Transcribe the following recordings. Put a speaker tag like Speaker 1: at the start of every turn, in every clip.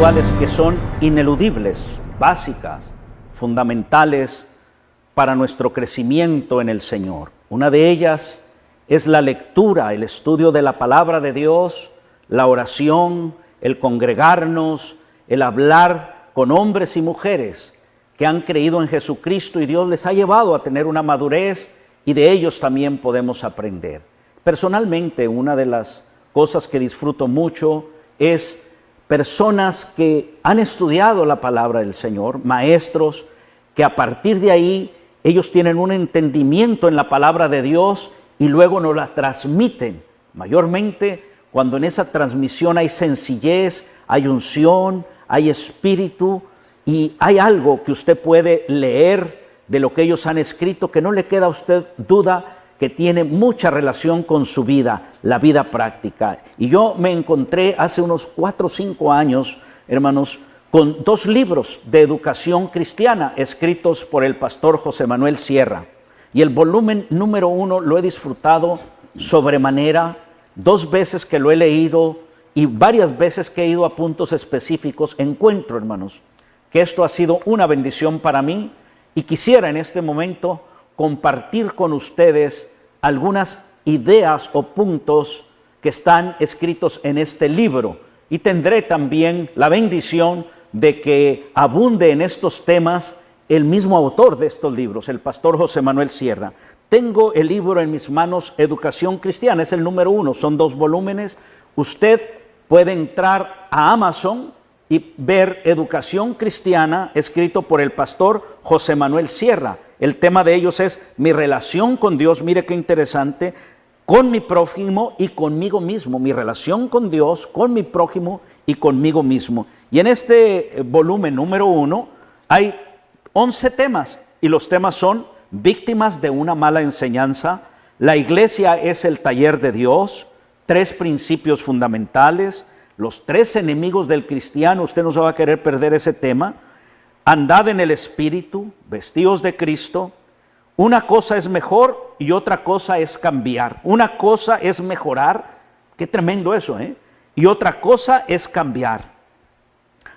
Speaker 1: espirituales que son ineludibles, básicas, fundamentales para nuestro crecimiento en el Señor. Una de ellas es la lectura, el estudio de la palabra de Dios, la oración, el congregarnos, el hablar con hombres y mujeres que han creído en Jesucristo y Dios les ha llevado a tener una madurez y de ellos también podemos aprender. Personalmente, una de las cosas que disfruto mucho es personas que han estudiado la palabra del Señor, maestros, que a partir de ahí ellos tienen un entendimiento en la palabra de Dios y luego nos la transmiten. Mayormente cuando en esa transmisión hay sencillez, hay unción, hay espíritu y hay algo que usted puede leer de lo que ellos han escrito que no le queda a usted duda que tiene mucha relación con su vida, la vida práctica. Y yo me encontré hace unos 4 o 5 años, hermanos, con 2 libros de educación cristiana escritos por el pastor José Manuel Sierra. Y el volumen número 1 lo he disfrutado sobremanera, 2 veces que lo he leído y varias veces que he ido a puntos específicos. Encuentro, hermanos, que esto ha sido una bendición para mí y quisiera en este momento compartir con ustedes algunas ideas o puntos que están escritos en este libro. Y tendré también la bendición de que abunde en estos temas el mismo autor de estos libros, el pastor José Manuel Sierra. Tengo el libro en mis manos, Educación Cristiana, es el número 1, son 2 volúmenes. Usted puede entrar a Amazon y ver Educación Cristiana, escrito por el pastor José Manuel Sierra. El tema de ellos es mi relación con Dios, mire qué interesante, con mi prójimo y conmigo mismo, mi relación con Dios, con mi prójimo y conmigo mismo. Y en este volumen número 1 hay 11 temas y los temas son víctimas de una mala enseñanza, la iglesia es el taller de Dios, 3 principios fundamentales, los 3 enemigos del cristiano, usted no se va a querer perder ese tema, andad en el Espíritu, vestidos de Cristo, una cosa es mejor y otra cosa es cambiar, una cosa es mejorar, qué tremendo eso, y otra cosa es cambiar.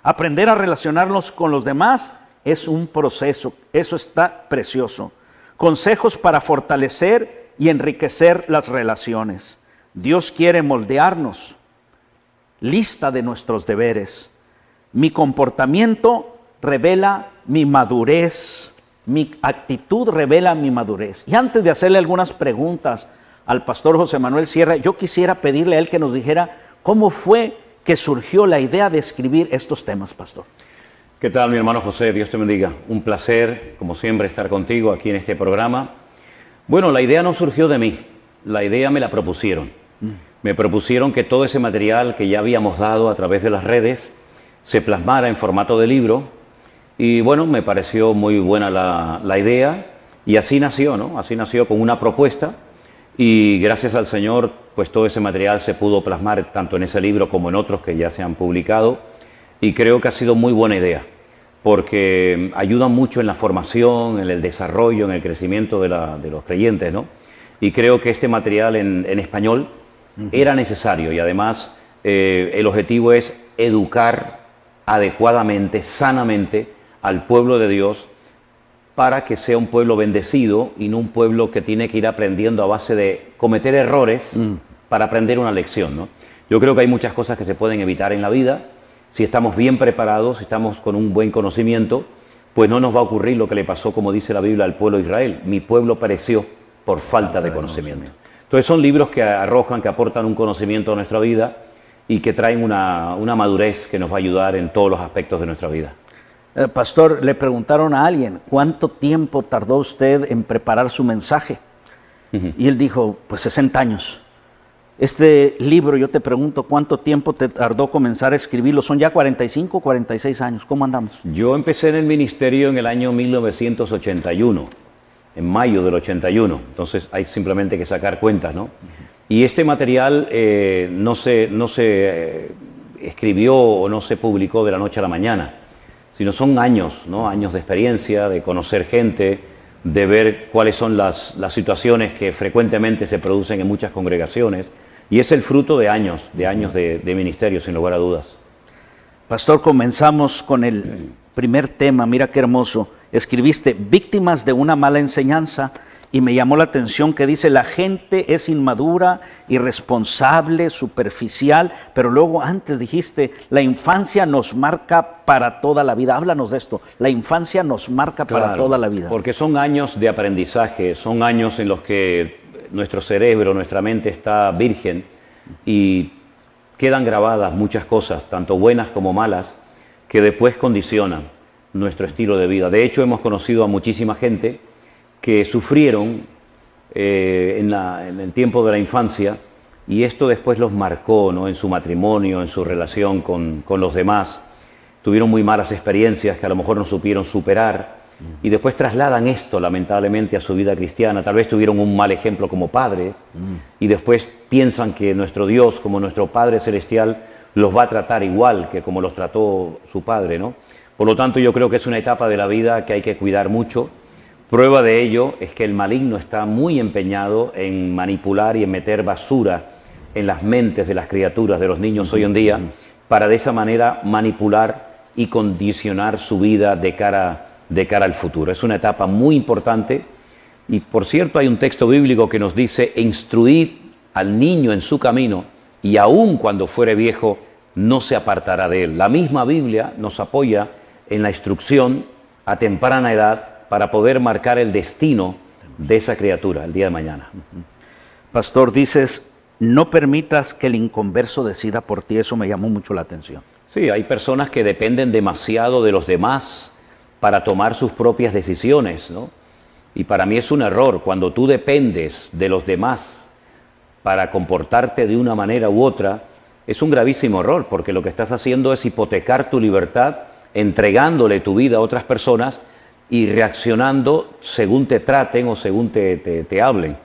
Speaker 1: Aprender a relacionarnos con los demás es un proceso, eso está precioso. Consejos para fortalecer y enriquecer las relaciones. Dios quiere moldearnos. Lista de nuestros deberes. Mi comportamiento revela mi madurez. Mi actitud revela mi madurez. Y antes de hacerle algunas preguntas al pastor José Manuel Sierra, yo quisiera pedirle a él que nos dijera cómo fue que surgió la idea de escribir estos temas, pastor.
Speaker 2: ¿Qué tal, mi hermano José? Dios te bendiga. Un placer, como siempre, estar contigo aquí en este programa. Bueno, la idea no surgió de mí, la idea me la propusieron. Me propusieron que todo ese material que ya habíamos dado a través de las redes se plasmara en formato de libro y bueno, me pareció muy buena la idea y así nació, ¿no? Así nació con una propuesta y gracias al Señor, pues todo ese material se pudo plasmar tanto en ese libro como en otros que ya se han publicado y creo que ha sido muy buena idea porque ayuda mucho en la formación, en el desarrollo, en el crecimiento de los creyentes, ¿no? Y creo que este material en español era necesario y además el objetivo es educar adecuadamente, sanamente al pueblo de Dios para que sea un pueblo bendecido y no un pueblo que tiene que ir aprendiendo a base de cometer errores para aprender una lección, ¿no? Yo creo que hay muchas cosas que se pueden evitar en la vida. Si estamos bien preparados, si estamos con un buen conocimiento, pues no nos va a ocurrir lo que le pasó, como dice la Biblia, al pueblo de Israel. Mi pueblo pereció por falta de conocimiento. Entonces son libros que arrojan, que aportan un conocimiento a nuestra vida y que traen una madurez que nos va a ayudar en todos los aspectos de nuestra vida.
Speaker 1: Pastor, le preguntaron a alguien, ¿cuánto tiempo tardó usted en preparar su mensaje? Y él dijo, pues 60 años. Este libro, yo te pregunto, ¿cuánto tiempo te tardó comenzar a escribirlo? Son ya 45, 46 años, ¿cómo andamos?
Speaker 2: Yo empecé en el ministerio en el año 1981, en mayo del 81, entonces hay simplemente que sacar cuentas, ¿no? Y este material no se escribió o no se publicó de la noche a la mañana, sino son años, ¿no? Años de experiencia, de conocer gente, de ver cuáles son las situaciones que frecuentemente se producen en muchas congregaciones, y es el fruto de años de ministerio, sin lugar a dudas.
Speaker 1: Pastor, comenzamos con el primer tema. Mira qué hermoso. Escribiste víctimas de una mala enseñanza y me llamó la atención que dice la gente es inmadura, irresponsable, superficial, pero luego antes dijiste la infancia nos marca para toda la vida. Háblanos de esto. La infancia nos marca para toda la vida.
Speaker 2: Porque son años de aprendizaje, son años en los que nuestro cerebro, nuestra mente está virgen y quedan grabadas muchas cosas, tanto buenas como malas, que después condicionan nuestro estilo de vida. De hecho, hemos conocido a muchísima gente que sufrieron en el tiempo de la infancia y esto después los marcó, ¿no? En su matrimonio, en su relación con los demás. Tuvieron muy malas experiencias que a lo mejor no supieron superar y después trasladan esto lamentablemente a su vida cristiana. Tal vez tuvieron un mal ejemplo como padres y después piensan que nuestro Dios, como nuestro Padre Celestial, los va a tratar igual que como los trató su padre, ¿no? Por lo tanto, yo creo que es una etapa de la vida que hay que cuidar mucho. Prueba de ello es que el maligno está muy empeñado en manipular y en meter basura en las mentes de las criaturas, de los niños hoy en día, para de esa manera manipular y condicionar su vida de cara al futuro. Es una etapa muy importante y, por cierto, hay un texto bíblico que nos dice: instruid al niño en su camino y aun cuando fuere viejo no se apartará de él. La misma Biblia nos apoya en la instrucción a temprana edad para poder marcar el destino de esa criatura el día de mañana.
Speaker 1: Pastor, dices, no permitas que el inconverso decida por ti. Eso me llamó mucho la atención.
Speaker 2: Sí, hay personas que dependen demasiado de los demás para tomar sus propias decisiones, ¿no? Y para mí es un error. Cuando tú dependes de los demás para comportarte de una manera u otra, es un gravísimo error, porque lo que estás haciendo es hipotecar tu libertad, entregándole tu vida a otras personas y reaccionando según te traten o según te hablen.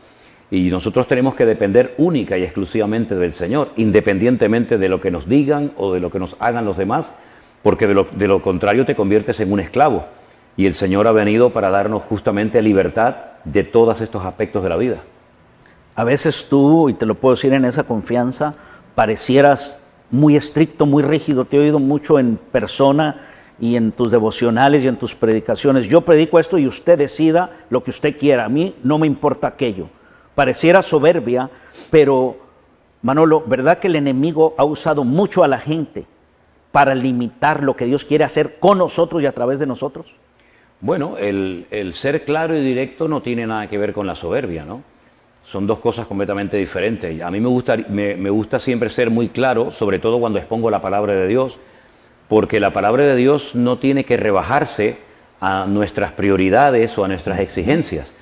Speaker 2: Y nosotros tenemos que depender única y exclusivamente del Señor, independientemente de lo que nos digan o de lo que nos hagan los demás, porque de lo contrario te conviertes en un esclavo. Y el Señor ha venido para darnos justamente libertad de todos estos aspectos de la vida.
Speaker 1: A veces tú, y te lo puedo decir en esa confianza, parecieras muy estricto, muy rígido. Te he oído mucho en persona y en tus devocionales y en tus predicaciones. Yo predico esto y usted decida lo que usted quiera. A mí no me importa aquello. Pareciera soberbia, pero Manolo, ¿verdad que el enemigo ha usado mucho a la gente para limitar lo que Dios quiere hacer con nosotros y a través de nosotros?
Speaker 2: Bueno, el ser claro y directo no tiene nada que ver con la soberbia, ¿no? Son dos cosas completamente diferentes. A mí me gusta siempre ser muy claro, sobre todo cuando expongo la palabra de Dios, porque la palabra de Dios no tiene que rebajarse a nuestras prioridades o a nuestras exigencias.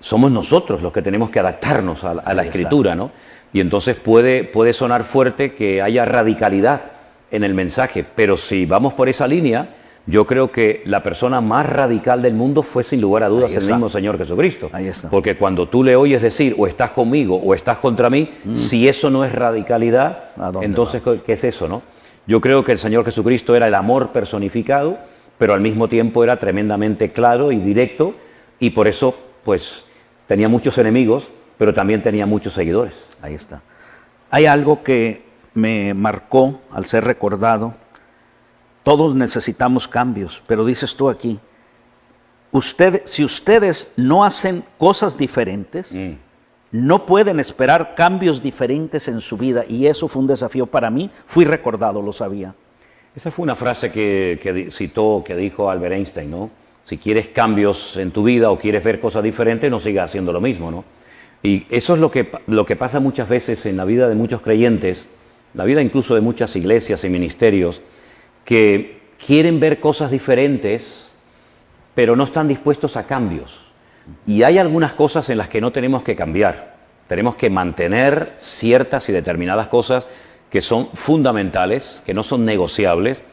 Speaker 2: Somos nosotros los que tenemos que adaptarnos a la Escritura, ¿no? Y entonces puede sonar fuerte que haya radicalidad en el mensaje, pero si vamos por esa línea, yo creo que la persona más radical del mundo fue sin lugar a dudas el mismo Señor Jesucristo.
Speaker 1: Ahí está.
Speaker 2: Porque cuando tú le oyes decir o estás conmigo o estás contra mí, si eso no es radicalidad, entonces ¿qué es eso, no? Yo creo que el Señor Jesucristo era el amor personificado, pero al mismo tiempo era tremendamente claro y directo, y por eso pues tenía muchos enemigos, pero también tenía muchos seguidores.
Speaker 1: Ahí está. Hay algo que me marcó al ser recordado. Todos necesitamos cambios, pero dices tú aquí, si ustedes no hacen cosas diferentes, no pueden esperar cambios diferentes en su vida, y eso fue un desafío para mí. Fui recordado, lo sabía.
Speaker 2: Esa fue una frase que dijo Albert Einstein, ¿no? Si quieres cambios en tu vida o quieres ver cosas diferentes, no sigas haciendo lo mismo, ¿no? Y eso es lo que pasa muchas veces en la vida de muchos creyentes, la vida incluso de muchas iglesias y ministerios, que quieren ver cosas diferentes, pero no están dispuestos a cambios. Y hay algunas cosas en las que no tenemos que cambiar. Tenemos que mantener ciertas y determinadas cosas que son fundamentales, que no son negociables,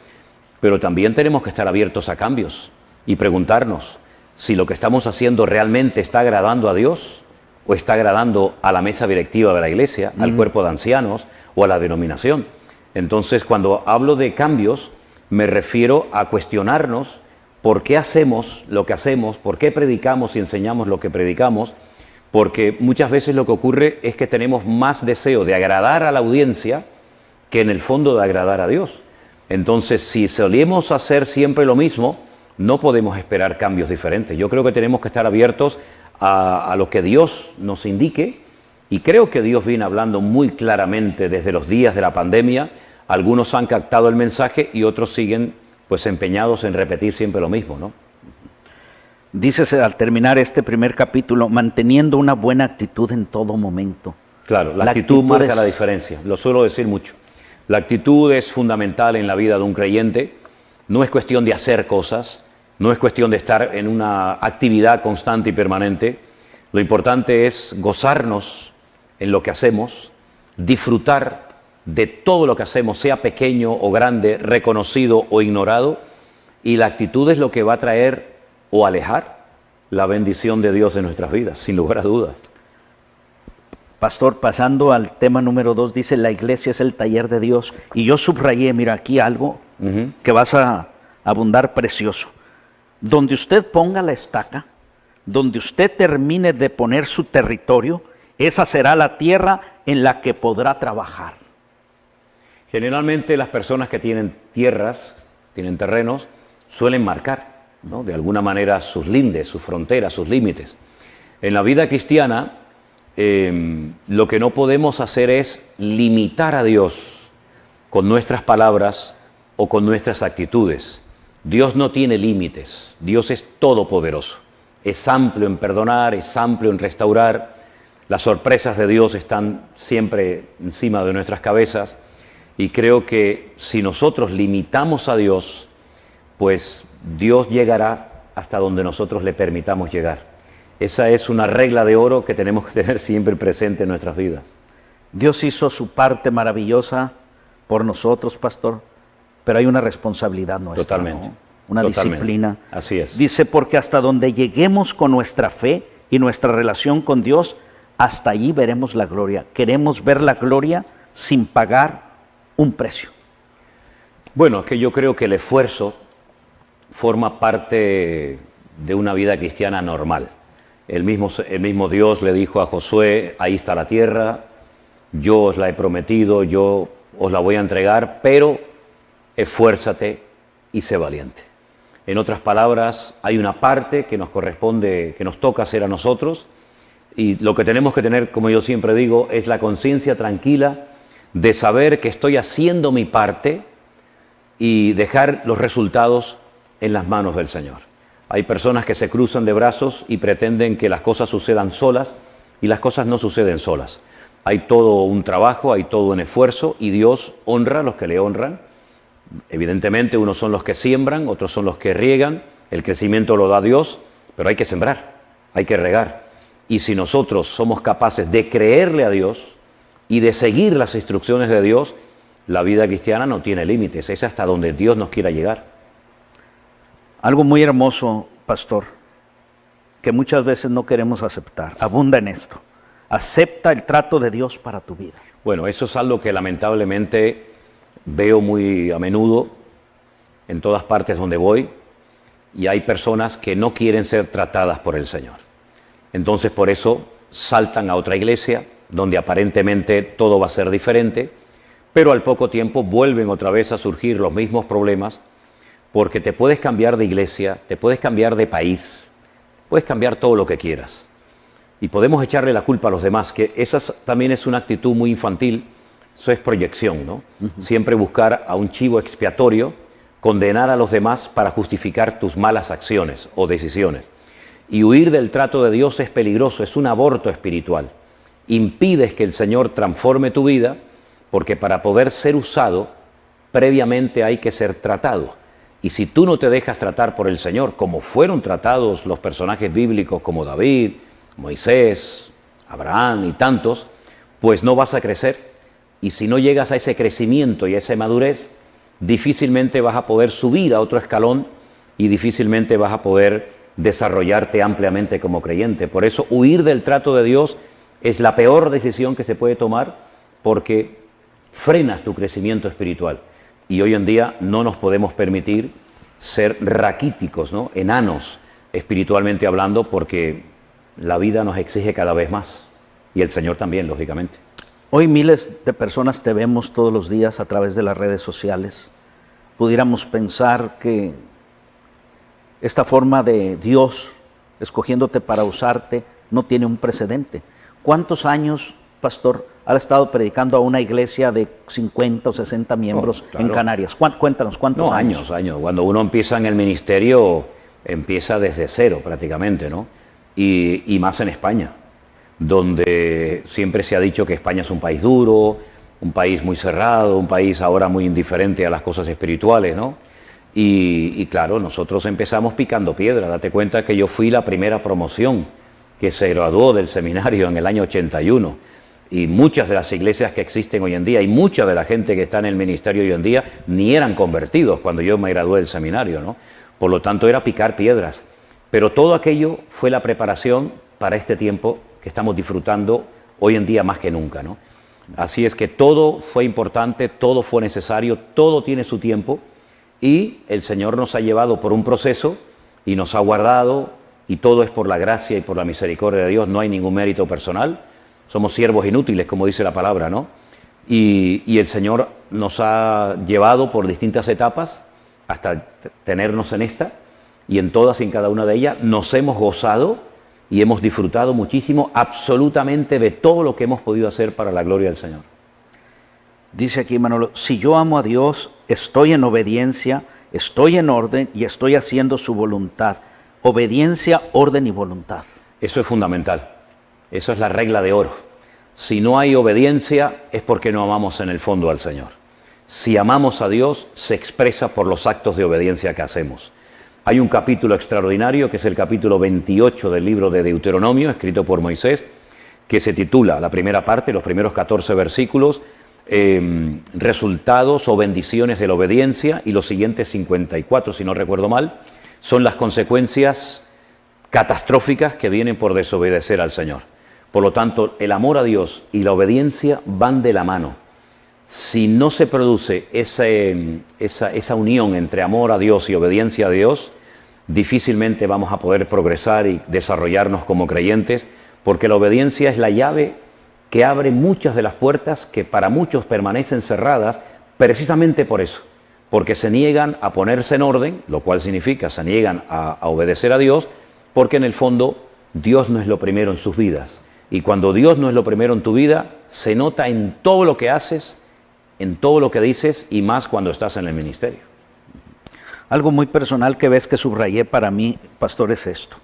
Speaker 2: pero también tenemos que estar abiertos a cambios y preguntarnos si lo que estamos haciendo realmente está agradando a Dios o está agradando a la mesa directiva de la iglesia, al cuerpo de ancianos o a la denominación. Entonces, cuando hablo de cambios, me refiero a cuestionarnos por qué hacemos lo que hacemos, por qué predicamos y enseñamos lo que predicamos, porque muchas veces lo que ocurre es que tenemos más deseo de agradar a la audiencia que en el fondo de agradar a Dios. Entonces, si solemos hacer siempre lo mismo, no podemos esperar cambios diferentes. Yo creo que tenemos que estar abiertos a lo que Dios nos indique, y creo que Dios viene hablando muy claramente desde los días de la pandemia. Algunos han captado el mensaje y otros siguen pues empeñados en repetir siempre lo mismo, ¿no?
Speaker 1: Dices al terminar este primer capítulo, manteniendo una buena actitud en todo momento.
Speaker 2: Claro, la actitud marca la diferencia, lo suelo decir mucho. La actitud es fundamental en la vida de un creyente. No es cuestión de hacer cosas, no es cuestión de estar en una actividad constante y permanente. Lo importante es gozarnos en lo que hacemos, disfrutar de todo lo que hacemos, sea pequeño o grande, reconocido o ignorado, y la actitud es lo que va a traer o alejar la bendición de Dios en nuestras vidas, sin lugar a dudas.
Speaker 1: Pastor, pasando al tema número 2, dice la iglesia es el taller de Dios, y yo subrayé, mira aquí algo que vas a abundar precioso. Donde usted ponga la estaca, donde usted termine de poner su territorio, esa será la tierra en la que podrá trabajar.
Speaker 2: Generalmente las personas que tienen tierras, tienen terrenos, suelen marcar, ¿no?, de alguna manera sus lindes, sus fronteras, sus límites. En la vida cristiana, lo que no podemos hacer es limitar a Dios con nuestras palabras o con nuestras actitudes. Dios no tiene límites, Dios es todopoderoso, es amplio en perdonar, es amplio en restaurar. Las sorpresas de Dios están siempre encima de nuestras cabezas, y creo que si nosotros limitamos a Dios, pues Dios llegará hasta donde nosotros le permitamos llegar. Esa es una regla de oro que tenemos que tener siempre presente en nuestras vidas.
Speaker 1: Dios hizo su parte maravillosa por nosotros, pastor, pero hay una responsabilidad nuestra.
Speaker 2: Totalmente.
Speaker 1: ¿No? Una
Speaker 2: Totalmente.
Speaker 1: disciplina.
Speaker 2: Así es.
Speaker 1: Dice, porque hasta donde lleguemos con nuestra fe y nuestra relación con Dios, hasta allí veremos la gloria. Queremos ver la gloria sin pagar un precio.
Speaker 2: Bueno, es que yo creo que el esfuerzo forma parte de una vida cristiana normal. El mismo Dios le dijo a Josué, ahí está la tierra, yo os la he prometido, yo os la voy a entregar, pero esfuérzate y sé valiente. En otras palabras, hay una parte que nos corresponde, que nos toca hacer a nosotros, y lo que tenemos que tener, como yo siempre digo, es la conciencia tranquila de saber que estoy haciendo mi parte y dejar los resultados en las manos del Señor. Hay personas que se cruzan de brazos y pretenden que las cosas sucedan solas, y las cosas no suceden solas. Hay todo un trabajo, hay todo un esfuerzo, y Dios honra a los que le honran. Evidentemente, unos son los que siembran, otros son los que riegan. El crecimiento lo da Dios, pero hay que sembrar, hay que regar. Y si nosotros somos capaces de creerle a Dios y de seguir las instrucciones de Dios, la vida cristiana no tiene límites, es hasta donde Dios nos quiera llegar.
Speaker 1: Algo muy hermoso, pastor, que muchas veces no queremos aceptar. Abunda en esto. Acepta el trato de Dios para tu vida.
Speaker 2: Bueno, eso es algo que lamentablemente veo muy a menudo en todas partes donde voy, y hay personas que no quieren ser tratadas por el Señor. Entonces por eso saltan a otra iglesia donde aparentemente todo va a ser diferente, pero al poco tiempo vuelven otra vez a surgir los mismos problemas, porque te puedes cambiar de iglesia, te puedes cambiar de país, puedes cambiar todo lo que quieras. Y podemos echarle la culpa a los demás, que esa también es una actitud muy infantil. Eso es proyección, ¿no? Siempre buscar a un chivo expiatorio, condenar a los demás para justificar tus malas acciones o decisiones. Y huir del trato de Dios es peligroso, es un aborto espiritual. Impides que el Señor transforme tu vida, porque para poder ser usado, previamente hay que ser tratado. Y si tú no te dejas tratar por el Señor, como fueron tratados los personajes bíblicos como David, Moisés, Abraham y tantos, pues no vas a crecer. Y si no llegas a ese crecimiento y a esa madurez, difícilmente vas a poder subir a otro escalón y difícilmente vas a poder desarrollarte ampliamente como creyente. Por eso huir del trato de Dios es la peor decisión que se puede tomar, porque frenas tu crecimiento espiritual. Y hoy en día no nos podemos permitir ser raquíticos, ¿no?, enanos espiritualmente hablando, porque la vida nos exige cada vez más, y el Señor también, lógicamente.
Speaker 1: Hoy miles de personas te vemos todos los días a través de las redes sociales. pudiéramos pensar que esta forma de Dios escogiéndote para usarte no tiene un precedente. ¿Cuántos años, pastor, ha estado predicando a una iglesia de 50 o 60 miembros
Speaker 2: claro.
Speaker 1: en Canarias? Cuéntanos, ¿cuántos años?
Speaker 2: Años. Cuando uno empieza en el ministerio, empieza desde cero prácticamente, ¿no? Y más en España, donde siempre se ha dicho que España es un país duro, un país muy cerrado, un país ahora muy indiferente a las cosas espirituales, ¿no? Y claro, nosotros empezamos picando piedra. Date cuenta que yo fui la primera promoción que se graduó del seminario en el año 81. Y muchas de las iglesias que existen hoy en día y mucha de la gente que está en el ministerio hoy en día ni eran convertidos cuando yo me gradué del seminario, ¿no? Por lo tanto, era picar piedras. Pero todo aquello fue la preparación para este tiempo que estamos disfrutando hoy en día más que nunca, ¿no? Así es que todo fue importante, todo fue necesario, todo tiene su tiempo y el Señor nos ha llevado por un proceso y nos ha guardado y todo es por la gracia y por la misericordia de Dios, no hay ningún mérito personal, somos siervos inútiles, como dice la palabra, ¿no? Y el Señor nos ha llevado por distintas etapas hasta tenernos en esta y en todas y en cada una de ellas nos hemos gozado y hemos disfrutado muchísimo absolutamente de todo lo que hemos podido hacer para la gloria del Señor.
Speaker 1: Dice aquí Manolo, si yo amo a Dios, estoy en obediencia, estoy en orden y estoy haciendo su voluntad. Obediencia, orden y voluntad.
Speaker 2: Eso es fundamental. Eso es la regla de oro. Si no hay obediencia es porque no amamos en el fondo al Señor. Si amamos a Dios, se expresa por los actos de obediencia que hacemos. Hay un capítulo extraordinario, que es el capítulo 28 del libro de Deuteronomio, escrito por Moisés, que se titula, la primera parte, los primeros 14 versículos, resultados o bendiciones de la obediencia, y los siguientes 54, si no recuerdo mal, son las consecuencias catastróficas que vienen por desobedecer al Señor. Por lo tanto, el amor a Dios y la obediencia van de la mano. Si no se produce esa unión entre amor a Dios y obediencia a Dios, difícilmente vamos a poder progresar y desarrollarnos como creyentes, porque la obediencia es la llave que abre muchas de las puertas que para muchos permanecen cerradas precisamente por eso, porque se niegan a ponerse en orden, lo cual significa se niegan a obedecer a Dios, porque en el fondo Dios no es lo primero en sus vidas. Y cuando Dios no es lo primero en tu vida, se nota en todo lo que haces, en todo lo que dices y más cuando estás en el ministerio.
Speaker 1: Algo muy personal que ves que subrayé para mí, pastor, es esto.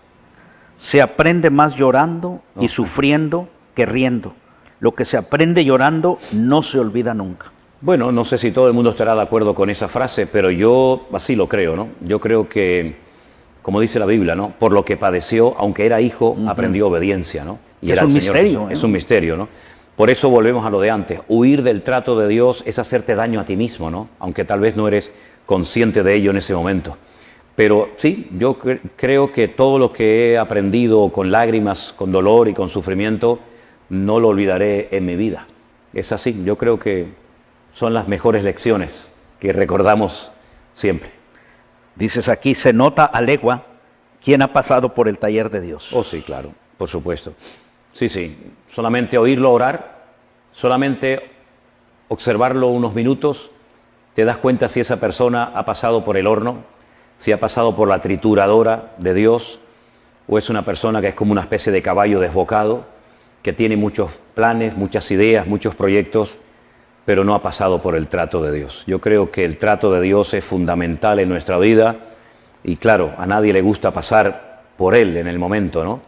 Speaker 1: Se aprende más llorando y sufriendo que riendo. Lo que se aprende llorando no se olvida nunca.
Speaker 2: Bueno, no sé si todo el mundo estará de acuerdo con esa frase, pero yo así lo creo, ¿no? Yo creo que, como dice la Biblia, ¿no? Por lo que padeció, aunque era hijo, aprendió obediencia, ¿no? Y
Speaker 1: es un misterio,
Speaker 2: es un misterio, ¿no? Por eso volvemos a lo de antes. Huir del trato de Dios es hacerte daño a ti mismo, ¿no? Aunque tal vez no eres consciente de ello en ese momento. Pero sí, yo creo que todo lo que he aprendido con lágrimas, con dolor y con sufrimiento, no lo olvidaré en mi vida. Es así, yo creo que son las mejores lecciones que recordamos siempre.
Speaker 1: Dices aquí, se nota a legua quién ha pasado por el taller de Dios.
Speaker 2: Oh, sí, claro, por supuesto. Sí, solamente oírlo orar, solamente observarlo unos minutos, te das cuenta si esa persona ha pasado por el horno, si ha pasado por la trituradora de Dios, o es una persona que es como una especie de caballo desbocado, que tiene muchos planes, muchas ideas, muchos proyectos, pero no ha pasado por el trato de Dios. Yo creo que el trato de Dios es fundamental en nuestra vida, y claro, a nadie le gusta pasar por él en el momento, ¿no?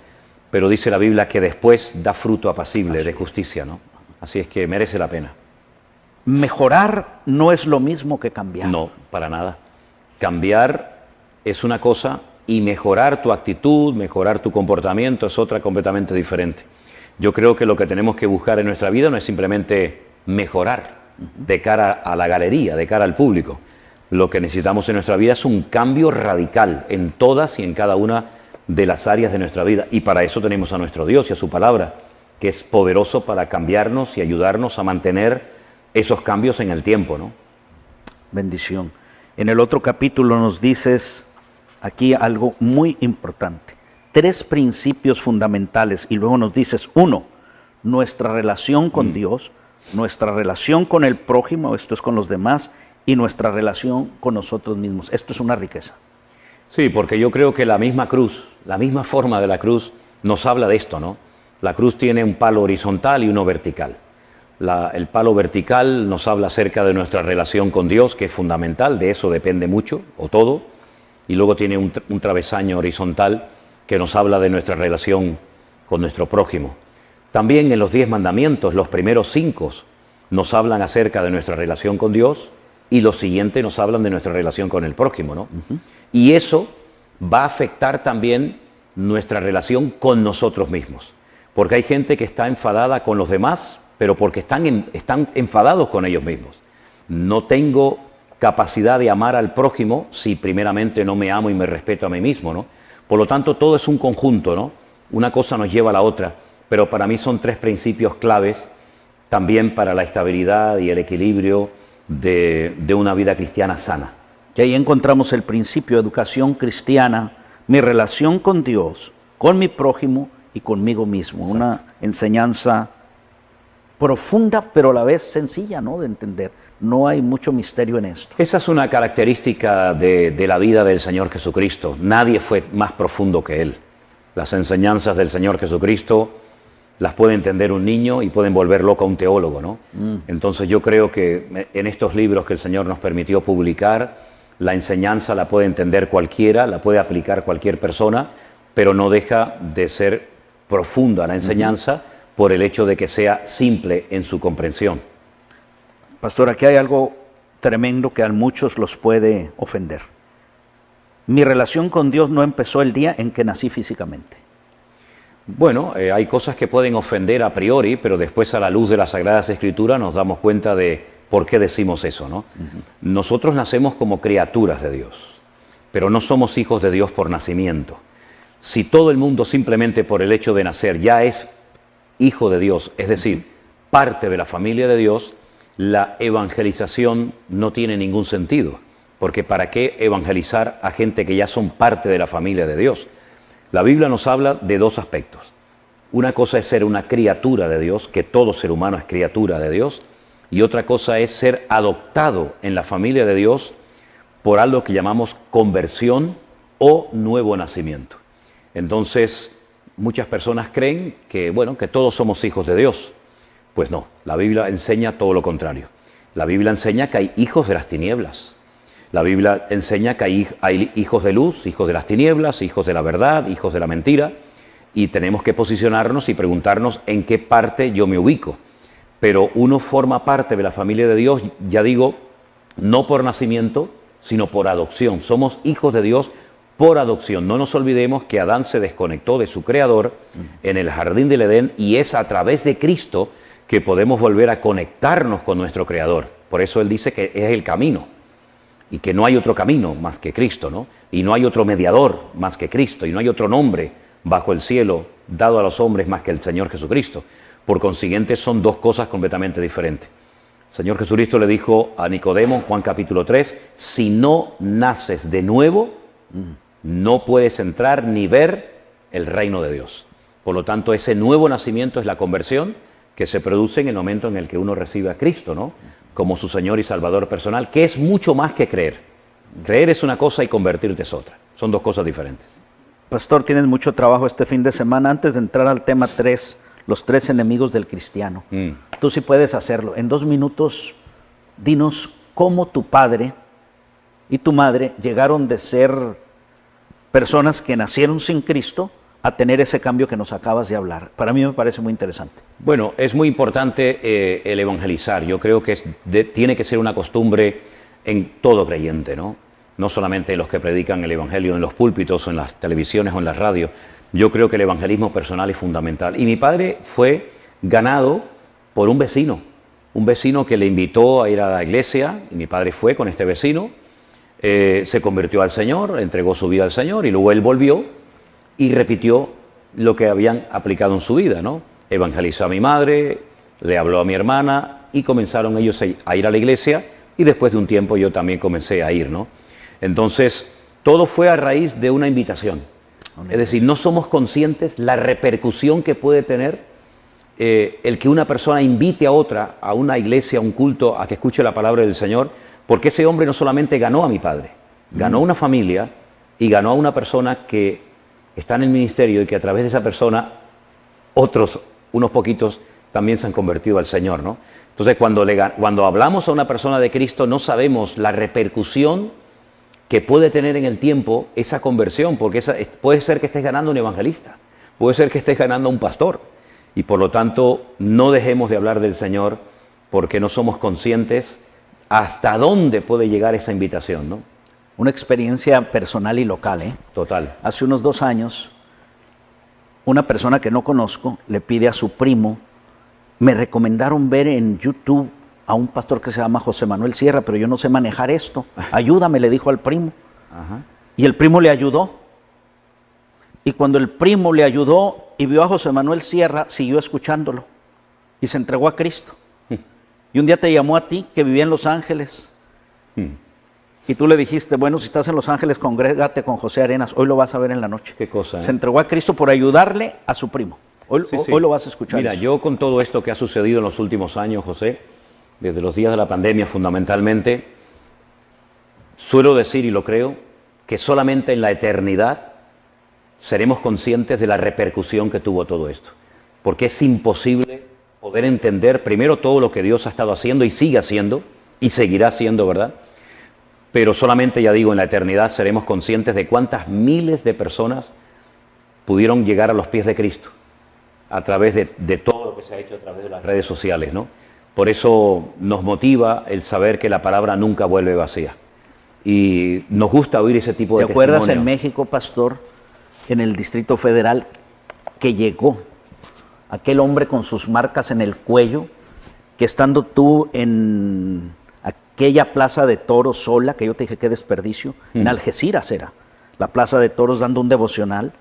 Speaker 2: Pero dice la Biblia que después da fruto apacible de justicia, ¿no? Así es que merece la pena.
Speaker 1: Mejorar no es lo mismo que cambiar.
Speaker 2: No, para nada. Cambiar es una cosa y mejorar tu actitud, mejorar tu comportamiento es otra completamente diferente. Yo creo que lo que tenemos que buscar en nuestra vida no es simplemente mejorar de cara a la galería, de cara al público. Lo que necesitamos en nuestra vida es un cambio radical en todas y en cada una de las áreas de nuestra vida. Y para eso tenemos a nuestro Dios y a su palabra, que es poderoso para cambiarnos y ayudarnos a mantener esos cambios en el tiempo, ¿no?
Speaker 1: Bendición. En el otro capítulo nos dices aquí algo muy importante. 3 principios fundamentales y luego nos dices, 1, nuestra relación con Dios, nuestra relación con el prójimo, esto es con los demás, y nuestra relación con nosotros mismos. Esto es una riqueza.
Speaker 2: Sí, porque yo creo que la misma cruz, la misma forma de la cruz nos habla de esto, ¿no? La cruz tiene un palo horizontal y uno vertical. El palo vertical nos habla acerca de nuestra relación con Dios, que es fundamental, de eso depende mucho o todo. Y luego tiene un travesaño horizontal que nos habla de nuestra relación con nuestro prójimo. También en los 10 mandamientos, los primeros 5 nos hablan acerca de nuestra relación con Dios y los siguientes nos hablan de nuestra relación con el prójimo, ¿no? Y eso va a afectar también nuestra relación con nosotros mismos. Porque hay gente que está enfadada con los demás, pero porque están enfadados con ellos mismos. No tengo capacidad de amar al prójimo si primeramente no me amo y me respeto a mí mismo, ¿no? Por lo tanto, todo es un conjunto, ¿no? Una cosa nos lleva a la otra, pero para mí son 3 principios claves también para la estabilidad y el equilibrio de una vida cristiana sana.
Speaker 1: Y ahí encontramos el principio de educación cristiana, mi relación con Dios, con mi prójimo y conmigo mismo. Exacto. Una enseñanza profunda, pero a la vez sencilla, ¿no?, de entender. No hay mucho misterio en esto.
Speaker 2: Esa es una característica de la vida del Señor Jesucristo. Nadie fue más profundo que Él. Las enseñanzas del Señor Jesucristo las puede entender un niño y pueden volver loco a un teólogo, ¿no? Entonces yo creo que en estos libros que el Señor nos permitió publicar, la enseñanza la puede entender cualquiera, la puede aplicar cualquier persona, pero no deja de ser profunda la enseñanza por el hecho de que sea simple en su comprensión.
Speaker 1: Pastor, aquí hay algo tremendo que a muchos los puede ofender. Mi relación con Dios no empezó el día en que nací físicamente.
Speaker 2: Bueno, hay cosas que pueden ofender a priori, pero después a la luz de las Sagradas Escrituras nos damos cuenta de por qué decimos eso, ¿no? Nosotros nacemos como criaturas de Dios, pero no somos hijos de Dios por nacimiento. Si todo el mundo simplemente por el hecho de nacer ya es hijo de Dios, es decir, parte de la familia de Dios, la evangelización no tiene ningún sentido, porque ¿para qué evangelizar a gente que ya son parte de la familia de Dios? La Biblia nos habla de 2 aspectos. Una cosa es ser una criatura de Dios, que todo ser humano es criatura de Dios, y otra cosa es ser adoptado en la familia de Dios por algo que llamamos conversión o nuevo nacimiento. Entonces, muchas personas creen que, bueno, que todos somos hijos de Dios. Pues no, la Biblia enseña todo lo contrario. La Biblia enseña que hay hijos de las tinieblas. La Biblia enseña que hay hijos de luz, hijos de las tinieblas, hijos de la verdad, hijos de la mentira, y tenemos que posicionarnos y preguntarnos en qué parte yo me ubico. Pero uno forma parte de la familia de Dios, ya digo, no por nacimiento, sino por adopción. Somos hijos de Dios por adopción. No nos olvidemos que Adán se desconectó de su Creador en el jardín del Edén, y es a través de Cristo que podemos volver a conectarnos con nuestro Creador. Por eso Él dice que es el camino, y que no hay otro camino más que Cristo, ¿no? Y no hay otro mediador más que Cristo, y no hay otro nombre bajo el cielo dado a los hombres más que el Señor Jesucristo. Por consiguiente, son 2 cosas completamente diferentes. El Señor Jesucristo le dijo a Nicodemo en Juan capítulo 3, si no naces de nuevo, no puedes entrar ni ver el reino de Dios. Por lo tanto, ese nuevo nacimiento es la conversión que se produce en el momento en el que uno recibe a Cristo, ¿no?, como su Señor y Salvador personal, que es mucho más que creer. Creer es una cosa y convertirte es otra. Son 2 cosas diferentes.
Speaker 1: Pastor, tienes mucho trabajo este fin de semana. Antes de entrar al tema 3, los 3 enemigos del cristiano, tú sí puedes hacerlo. En 2 minutos, dinos cómo tu padre y tu madre llegaron de ser personas que nacieron sin Cristo a tener ese cambio que nos acabas de hablar. Para mí me parece muy interesante.
Speaker 2: Bueno, es muy importante el evangelizar. Yo creo que tiene que ser una costumbre en todo creyente, ¿no? No solamente los que predican el evangelio en los púlpitos o en las televisiones o en las radios. Yo creo que el evangelismo personal es fundamental. Y mi padre fue ganado por un vecino que le invitó a ir a la iglesia, y mi padre fue con este vecino, se convirtió al Señor, entregó su vida al Señor, y luego él volvió y repitió lo que habían aplicado en su vida, ¿no? Evangelizó a mi madre, le habló a mi hermana, y comenzaron ellos a ir a la iglesia, y después de un tiempo yo también comencé a ir, ¿no? Entonces, todo fue a raíz de una invitación. Es decir, no somos conscientes la repercusión que puede tener el que una persona invite a otra a una iglesia, a un culto, a que escuche la palabra del Señor, Porque ese hombre no solamente ganó a mi padre, ganó una familia y ganó a una persona que está en el ministerio y que a través de esa persona otros, unos poquitos, también se han convertido al Señor, ¿no? Entonces, cuando hablamos a una persona de Cristo, no sabemos la repercusión que puede tener en el tiempo esa conversión, porque puede ser que estés ganando a un evangelista, puede ser que estés ganando a un pastor, y por lo tanto, no dejemos de hablar del Señor porque no somos conscientes hasta dónde puede llegar esa invitación, ¿no?
Speaker 1: Una experiencia personal y local, ¿eh?
Speaker 2: Total.
Speaker 1: Hace unos 2 años, una persona que no conozco le pide a su primo, me recomendaron ver en YouTube a un pastor que se llama José Manuel Sierra, pero yo no sé manejar esto, ayúdame, le dijo al primo.
Speaker 2: Ajá.
Speaker 1: Y el primo le ayudó. Y cuando el primo le ayudó y vio a José Manuel Sierra, siguió escuchándolo y se entregó a Cristo. Y un día te llamó a ti, que vivía en Los Ángeles, y tú le dijiste, bueno, si estás en Los Ángeles, congrégate con José Arenas, hoy lo vas a ver en la noche.
Speaker 2: Qué cosa, ¿eh?
Speaker 1: Se entregó a Cristo por ayudarle a su primo. Hoy,
Speaker 2: Sí, sí.
Speaker 1: hoy lo vas a escuchar.
Speaker 2: Mira,
Speaker 1: eso.
Speaker 2: yo con todo esto que ha sucedido en los últimos años, José, desde los días de la pandemia fundamentalmente, suelo decir y lo creo, que solamente en la eternidad seremos conscientes de la repercusión que tuvo todo esto. Porque es imposible poder entender primero todo lo que Dios ha estado haciendo y sigue haciendo y seguirá haciendo, ¿verdad? Pero solamente, ya digo, en la eternidad seremos conscientes de cuántas miles de personas pudieron llegar a los pies de Cristo a través de todo lo que se ha hecho a través de las redes sociales, ¿no? Por eso nos motiva el saber que la palabra nunca vuelve vacía. Y nos gusta oír ese tipo de
Speaker 1: ¿Te acuerdas
Speaker 2: testimonio.
Speaker 1: en México, pastor, en el Distrito Federal, que llegó aquel hombre con sus marcas en el cuello, que estando tú en aquella plaza de toros sola, que yo te dije qué desperdicio, en Algeciras era, la plaza de toros dando un devocional,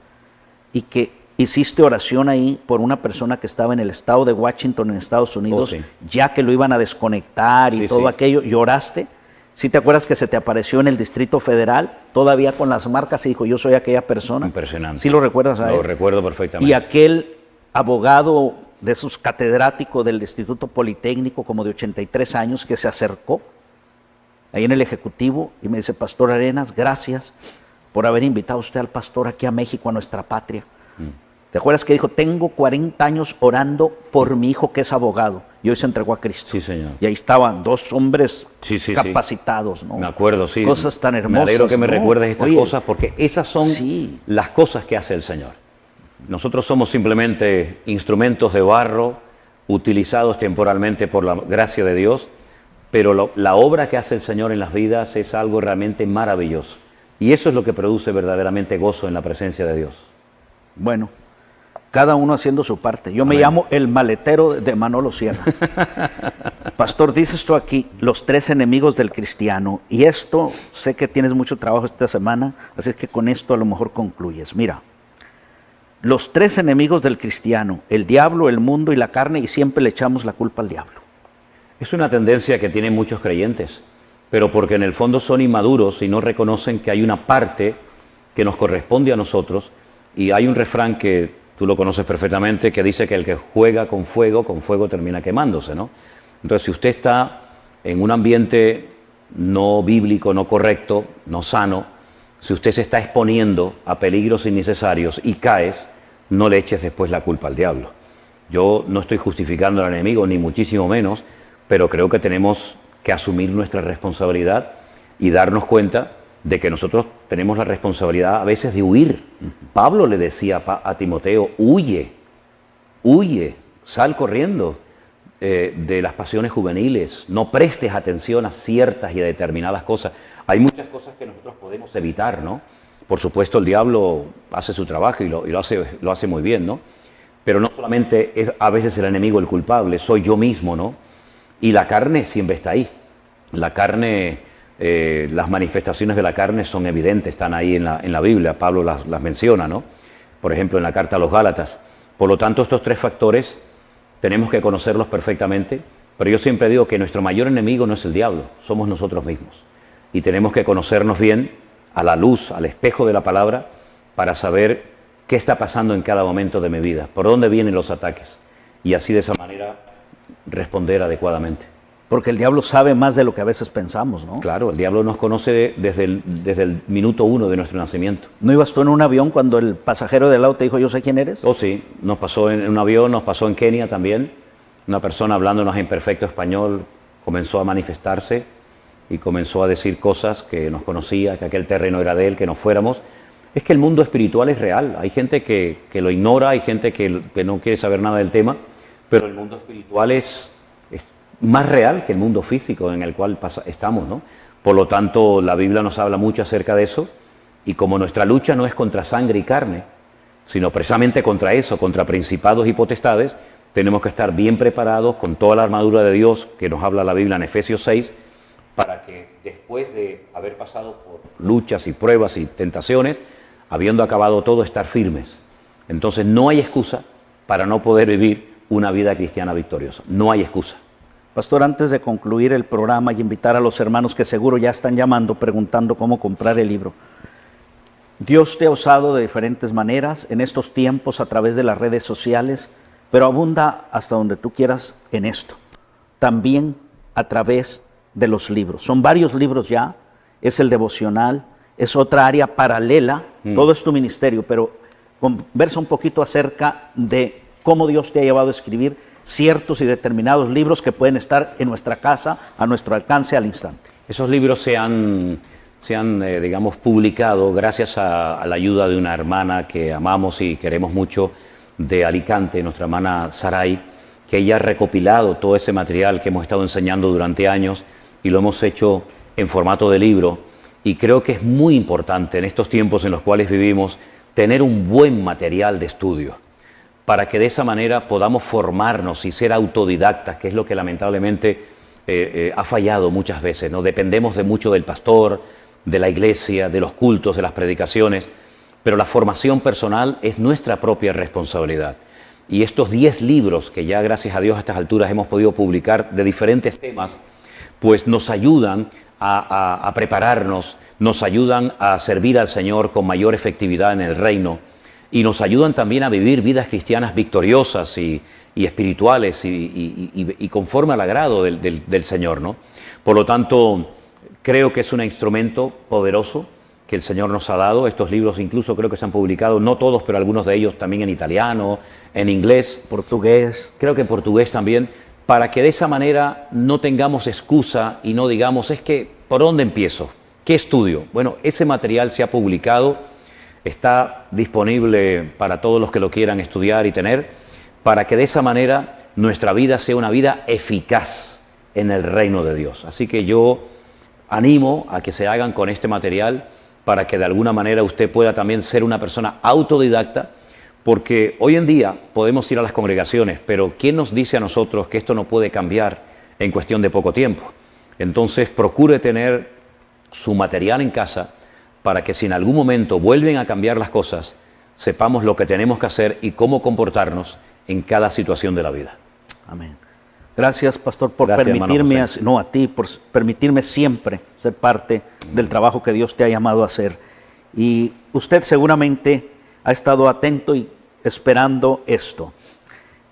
Speaker 1: y que hiciste oración ahí por una persona que estaba en el estado de Washington, en Estados Unidos,
Speaker 2: sí.
Speaker 1: ya que lo iban a desconectar y
Speaker 2: Sí,
Speaker 1: todo
Speaker 2: sí.
Speaker 1: aquello, lloraste. ¿Sí te acuerdas que se te apareció en el Distrito Federal, todavía con las marcas, y dijo, yo soy aquella persona?
Speaker 2: Impresionante.
Speaker 1: ¿Sí lo recuerdas a él?
Speaker 2: Lo recuerdo perfectamente.
Speaker 1: Y aquel abogado de esos catedráticos del Instituto Politécnico, como de 83 años, que se acercó ahí en el Ejecutivo y me dice, Pastor Arenas, gracias por haber invitado a usted al pastor aquí a México, a nuestra patria. ¿Te acuerdas que dijo, tengo 40 años orando por mi hijo que es abogado? Y hoy se entregó a Cristo.
Speaker 2: Sí, señor.
Speaker 1: Y ahí estaban 2 hombres
Speaker 2: Sí.
Speaker 1: capacitados, ¿no?
Speaker 2: Me acuerdo, sí.
Speaker 1: Cosas tan hermosas.
Speaker 2: Me alegro que me
Speaker 1: ¿no?
Speaker 2: recuerdes estas
Speaker 1: Oye,
Speaker 2: cosas porque esas son
Speaker 1: sí.
Speaker 2: las cosas que hace el Señor. Nosotros somos simplemente instrumentos de barro utilizados temporalmente por la gracia de Dios, pero la obra que hace el Señor en las vidas es algo realmente maravilloso. Y eso es lo que produce verdaderamente gozo en la presencia de Dios.
Speaker 1: Bueno, cada uno haciendo su parte. Yo me
Speaker 2: Amén.
Speaker 1: llamo el maletero de Manolo Sierra. Pastor, dices tú aquí, los 3 enemigos del cristiano. Y esto, sé que tienes mucho trabajo esta semana, así es que con esto a lo mejor concluyes. Mira, los 3 enemigos del cristiano, el diablo, el mundo y la carne, y siempre le echamos la culpa al diablo.
Speaker 2: Es una tendencia que tienen muchos creyentes, pero porque en el fondo son inmaduros y no reconocen que hay una parte que nos corresponde a nosotros. Y hay un refrán que tú lo conoces perfectamente, que dice que el que juega con fuego termina quemándose, ¿no? Entonces, si usted está en un ambiente no bíblico, no correcto, no sano, si usted se está exponiendo a peligros innecesarios y caes, no le eches después la culpa al diablo. Yo no estoy justificando al enemigo, ni muchísimo menos, pero creo que tenemos que asumir nuestra responsabilidad y darnos cuenta de que nosotros tenemos la responsabilidad a veces de huir. Pablo le decía a Timoteo, huye, sal corriendo de las pasiones juveniles, no prestes atención a ciertas y a determinadas cosas. Hay muchas cosas que nosotros podemos evitar, ¿no? Por supuesto, el diablo hace su trabajo y lo hace muy bien, ¿no? Pero no solamente es a veces el enemigo el culpable, soy yo mismo, ¿no? Y la carne siempre está ahí. La carne, las manifestaciones de la carne son evidentes, están ahí en la Biblia, Pablo las menciona, ¿no? Por ejemplo, en la carta a los Gálatas. Por lo tanto, estos 3 factores tenemos que conocerlos perfectamente, pero yo siempre digo que nuestro mayor enemigo no es el diablo, somos nosotros mismos. Y tenemos que conocernos bien a la luz, al espejo de la palabra, para saber qué está pasando en cada momento de mi vida, por dónde vienen los ataques, y así de esa manera responder adecuadamente.
Speaker 1: Porque el diablo sabe más de lo que a veces pensamos, ¿no?
Speaker 2: Claro, el diablo nos conoce desde el minuto 1 de nuestro nacimiento.
Speaker 1: ¿No ibas tú en un avión cuando el pasajero del lado te dijo, yo sé quién eres?
Speaker 2: Oh, sí, nos pasó en un avión, nos pasó en Kenia también. Una persona hablándonos en perfecto español comenzó a manifestarse y comenzó a decir cosas que nos conocía, que aquel terreno era de él, que nos fuéramos. Es que el mundo espiritual es real. Hay gente que lo ignora, hay gente que no quiere saber nada del tema, pero el mundo espiritual es más real que el mundo físico en el cual estamos, ¿no? Por lo tanto, la Biblia nos habla mucho acerca de eso, y como nuestra lucha no es contra sangre y carne, sino precisamente contra eso, contra principados y potestades, tenemos que estar bien preparados con toda la armadura de Dios que nos habla la Biblia en Efesios 6, para que después de haber pasado por luchas y pruebas y tentaciones, habiendo acabado todo, estar firmes. Entonces no hay excusa para no poder vivir una vida cristiana victoriosa. No hay excusa.
Speaker 1: Pastor, antes de concluir el programa y invitar a los hermanos que seguro ya están llamando, preguntando cómo comprar el libro. Dios te ha usado de diferentes maneras en estos tiempos a través de las redes sociales, pero abunda hasta donde tú quieras en esto. También a través de los libros. Son varios libros ya, es el devocional, es otra área paralela, todo es tu ministerio, pero conversa un poquito acerca de cómo Dios te ha llevado a escribir ciertos y determinados libros que pueden estar en nuestra casa, a nuestro alcance al instante.
Speaker 2: Esos libros se han digamos, publicado gracias a la ayuda de una hermana que amamos y queremos mucho de Alicante, nuestra hermana Saray, que ella ha recopilado todo ese material que hemos estado enseñando durante años y lo hemos hecho en formato de libro. Y creo que es muy importante en estos tiempos en los cuales vivimos tener un buen material de estudio, para que de esa manera podamos formarnos y ser autodidactas, que es lo que lamentablemente ha fallado muchas veces, ¿no? Dependemos de mucho del pastor, de la iglesia, de los cultos, de las predicaciones, pero la formación personal es nuestra propia responsabilidad. Y estos 10 libros que ya gracias a Dios a estas alturas hemos podido publicar de diferentes temas, pues nos ayudan a prepararnos, nos ayudan a servir al Señor con mayor efectividad en el reino, y nos ayudan también a vivir vidas cristianas victoriosas y espirituales y conforme al agrado del Señor, ¿no? Por lo tanto, creo que es un instrumento poderoso que el Señor nos ha dado. Estos libros incluso creo que se han publicado, no todos, pero algunos de ellos también en italiano, en inglés.
Speaker 1: Portugués.
Speaker 2: Creo que en portugués también, para que de esa manera no tengamos excusa y no digamos, es que, ¿por dónde empiezo? ¿Qué estudio? Bueno, ese material se ha publicado. Está disponible para todos los que lo quieran estudiar y tener, para que de esa manera nuestra vida sea una vida eficaz en el reino de Dios. Así que yo animo a que se hagan con este material para que de alguna manera usted pueda también ser una persona autodidacta, porque hoy en día podemos ir a las congregaciones, pero ¿quién nos dice a nosotros que esto no puede cambiar en cuestión de poco tiempo? Entonces procure tener su material en casa, para que si en algún momento vuelven a cambiar las cosas, sepamos lo que tenemos que hacer y cómo comportarnos en cada situación de la vida.
Speaker 1: Amén. Gracias, pastor, por
Speaker 2: Gracias,
Speaker 1: permitirme, a ti, por permitirme siempre ser parte del trabajo que Dios te ha llamado a hacer. Y usted seguramente ha estado atento y esperando esto.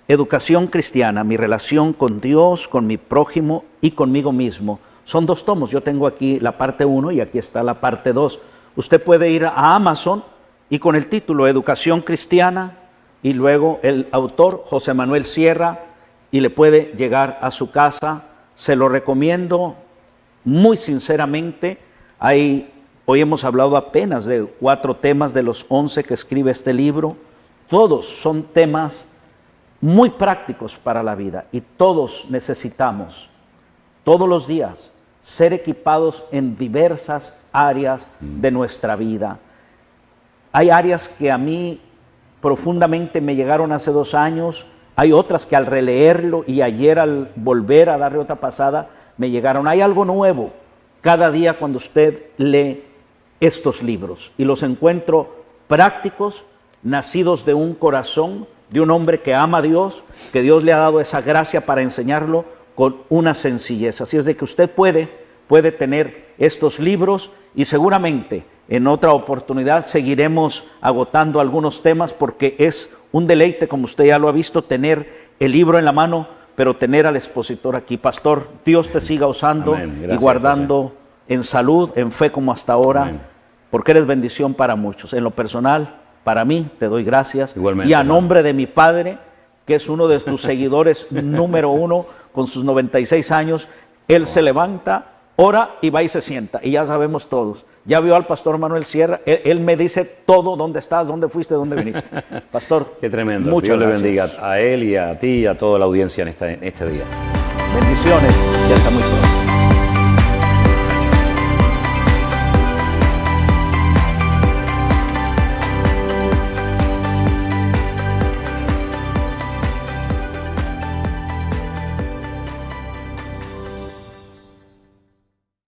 Speaker 1: Educación cristiana, mi relación con Dios, con mi prójimo y conmigo mismo. Son 2 tomos. Yo tengo aquí la parte 1 y aquí está la parte 2. Usted puede ir a Amazon y con el título Educación Cristiana y luego el autor José Manuel Sierra y le puede llegar a su casa. Se lo recomiendo muy sinceramente. Hoy hemos hablado apenas de 4 temas de los 11 que escribe este libro. Todos son temas muy prácticos para la vida y todos necesitamos, todos los días, ser equipados en diversas áreas de nuestra vida. Hay áreas que a mí profundamente me llegaron hace 2 años, hay otras que al releerlo y ayer al volver a darle otra pasada me llegaron. Hay algo nuevo cada día cuando usted lee estos libros y los encuentro prácticos, nacidos de un corazón de un hombre que ama a Dios, que Dios le ha dado esa gracia para enseñarlo con una sencillez. Así es de que usted puede tener estos libros y seguramente en otra oportunidad seguiremos agotando algunos temas porque es un deleite, como usted ya lo ha visto, tener el libro en la mano pero tener al expositor aquí. Pastor, Dios te siga usando
Speaker 2: Amén.
Speaker 1: y
Speaker 2: Gracias,
Speaker 1: guardando en salud, en fe como hasta ahora,
Speaker 2: Amén.
Speaker 1: porque eres bendición para muchos. En lo personal, para mí, te doy gracias.
Speaker 2: Igualmente,
Speaker 1: Y a
Speaker 2: hermano.
Speaker 1: nombre de mi padre, que es uno de tus seguidores número uno, con sus 96 años, él se levanta, ora y va y se sienta. Y ya sabemos todos. Ya vio al pastor Manuel Sierra, él me dice todo, dónde estás, dónde fuiste, dónde viniste. Pastor,
Speaker 2: Qué tremendo.
Speaker 1: muchas
Speaker 2: Dios le
Speaker 1: gracias.
Speaker 2: bendiga a él y a ti y a toda la audiencia en este día.
Speaker 1: Bendiciones y hasta muy pronto.